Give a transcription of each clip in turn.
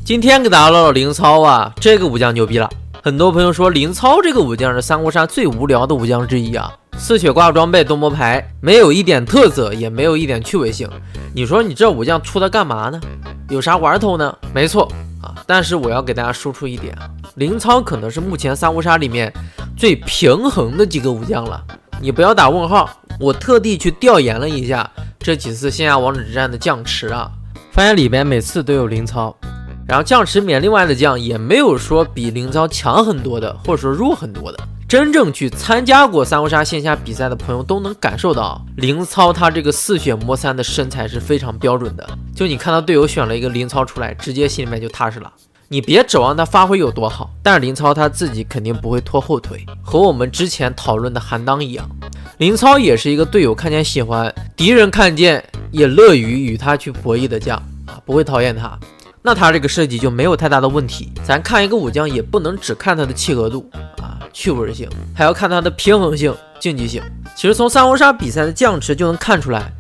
今天给大家唠唠灵操啊，这个武将牛逼了。很多朋友说灵操这个武将是三国杀最无聊的武将之一啊，四血挂装备多摸牌，没有一点特色，也没有一点趣味性。你说你这武将出它干嘛呢？有啥玩头呢？没错啊，但是我要给大家说出一点啊，灵操可能是目前三国杀里面最平衡的几个武将了。你不要打问号，我特地去调研了一下这几次线下王者之战的将池啊，发现里边每次都有灵操。然后将池里面另外的将也没有说比灵操强很多的，或者说弱很多的。真正去参加过三国杀线下比赛的朋友都能感受到，灵操他这个四血摸三的身材是非常标准的。就你看到队友选了一个灵操出来，直接心里面就踏实了。你别指望他发挥有多好，但是灵操他自己肯定不会拖后腿，和我们之前讨论的韩当一样。灵操也是一个队友看见喜欢，敌人看见也乐于与他去博弈的将啊，不会讨厌他。那他这个设计就没有太大的问题。咱看一个武将也不能只看他的契合度啊、趣味性，还要看他的平衡性、竞技性。其实从三国杀比赛的将池就能看出来，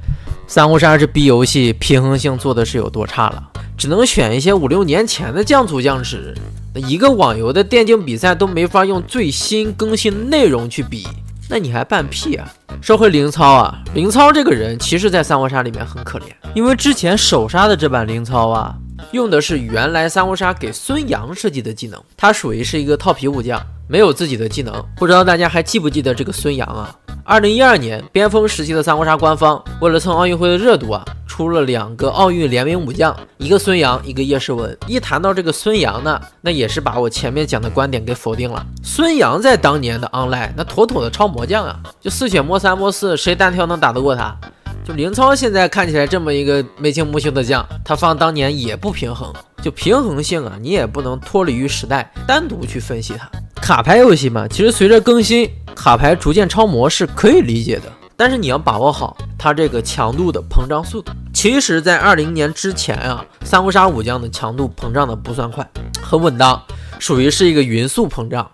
三国杀这逼游戏平衡性做的是有多差了。只能选一些5、6年前的将组将池，一个网游的电竞比赛都没法用最新更新的内容去比，那你还办屁啊？说回灵操啊，灵操这个人其实在三国杀里面很可怜，因为之前首杀的这版灵操啊，用的是原来三国杀给孙杨设计的技能，他属于是一个套皮武将，没有自己的技能。不知道大家还记不记得这个孙杨啊？2012年巅峰时期的三国杀官方为了蹭奥运会的热度啊，出了2个奥运联名武将，一个孙杨，一个叶诗文。一谈到这个孙杨呢，那也是把我前面讲的观点给否定了。孙杨在当年的 online 那妥妥的超魔将啊，就四血摸3摸4，谁单挑能打得过他？就灵操现在看起来这么一个眉清目秀的将，他放当年也不平衡。就平衡性啊，你也不能脱离于时代，单独去分析它。卡牌游戏嘛，其实随着更新，卡牌逐渐超模是可以理解的，但是你要把握好它这个强度的膨胀速度。其实在20年之前啊，三国杀武将的强度膨胀的不算快，很稳当，属于是一个匀速膨胀。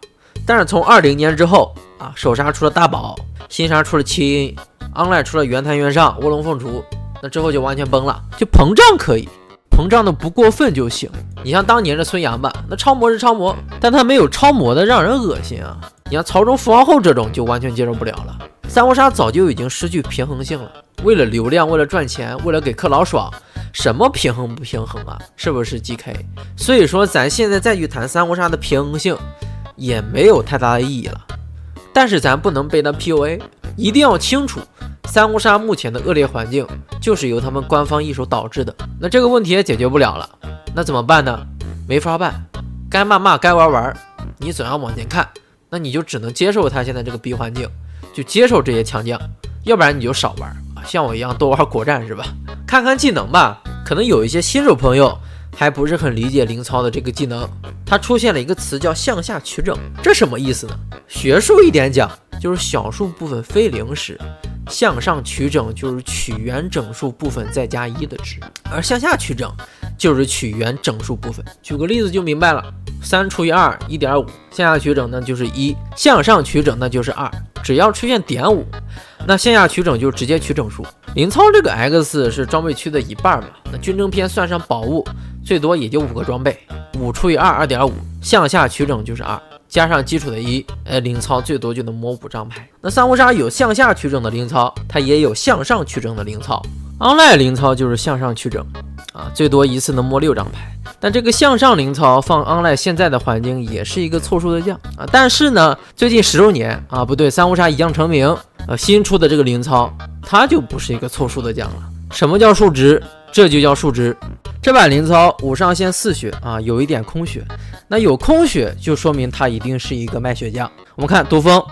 但是从20年之后啊，首杀出了大宝，新杀出了七音，online 出了袁谭袁尚、卧龙凤雏，那之后就完全崩了。就膨胀可以，膨胀的不过分就行。你像当年的孙杨吧，那超模是超模，但他没有超模的让人恶心啊。你像曹中富王后这种就完全接受不了了。三国杀早就已经失去平衡性了，为了流量，为了赚钱，为了给氪老爽，什么平衡不平衡啊？是不是 GK？ 所以说咱现在再去谈三国杀的平衡性也没有太大的意义了。但是咱不能被他 PUA， 一定要清楚三国杀目前的恶劣环境就是由他们官方一手导致的，那这个问题也解决不了了，那怎么办呢？没法办，该骂骂，该玩玩，你总要往前看，那你就只能接受他现在这个逼环境，就接受这些强将，要不然你就少玩啊，像我一样多玩国战是吧？看看技能吧，可能有一些新手朋友还不是很理解灵操的这个技能，它出现了一个词叫向下取整，这什么意思呢？学术一点讲，就是小数部分非零时，向上取整就是取原整数部分再加1的值，而向下取整就是取原整数部分。举个例子就明白了，3除以2 1.5， 向下取整那就是1，向上取整那就是2，只要出现点5，那向下取整就直接取整数。灵操这个 X 是装备区的一半嘛，那军政篇算上宝物最多也就5个装备，5除以2 2.5， 向下取整就是2，加上基础的1，灵操最多就能摸5张牌。那三国杀有向下取整的灵操，它也有向上取整的灵操。online 灵操就是向上取整啊，最多一次能摸6张牌。但这个向上灵操放 online 现在的环境也是一个凑数的将啊。但是呢，最近10周年啊，不对，三国杀一将成名，新出的这个灵操，它就不是一个凑数的将了。什么叫数值？这就叫数值。这版灵操5上限4血啊，有一点空血，那有空血就说明它一定是一个卖血将。我们看毒蜂，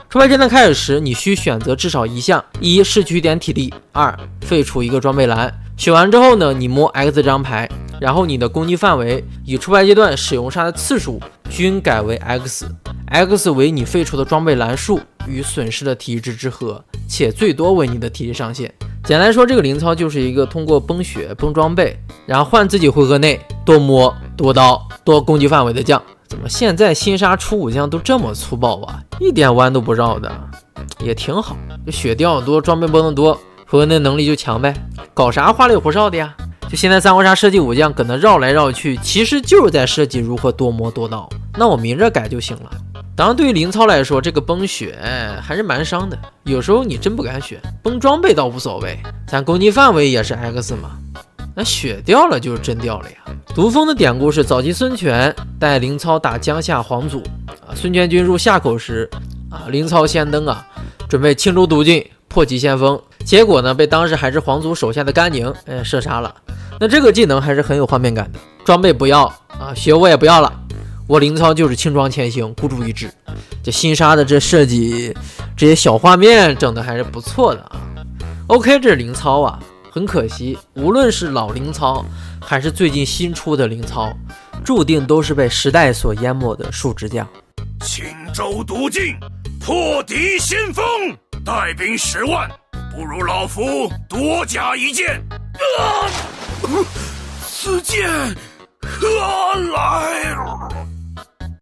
出牌阶段开始时，你需选择至少一项：1失去1点体力，2废除1个装备栏。选完之后呢，你摸 X 张牌，然后你的攻击范围与出牌阶段使用杀的次数均改为 X 为你废除的装备栏数与损失的体力值之和，且最多为你的体力上限。简单来说，这个灵操就是一个通过崩血、崩装备，然后换自己回合内多摸、多刀、多攻击范围的将。怎么现在新杀出武将都这么粗暴啊？一点弯都不绕的，也挺好。血掉多，装备崩的多，回合内能力就强呗。搞啥花里胡哨的呀？就现在三国杀设计武将可能绕来绕去，其实就是在设计如何多磨多刀，那我明着改就行了。当然对于林操来说，这个崩血还是蛮伤的，有时候你真不敢选，崩装备倒无所谓，咱攻击范围也是 X 嘛，那血掉了就是真掉了呀。毒蜂的典故是早期孙权带林操打江夏黄祖孙权军入夏口时林操先登准备轻舟毒进破其先锋，结果呢被当时还是黄祖手下的甘宁射杀了。那这个技能还是很有画面感的，装备不要血我也不要了，我林操就是轻装前行，孤注一掷。这新杀的这设计，这些小画面整的还是不错的OK， 这是林操很可惜，无论是老林操还是最近新出的林操，注定都是被时代所淹没的数值将。轻舟独进，破敌先锋，带兵10万，不如老夫多加一剑。此剑何来？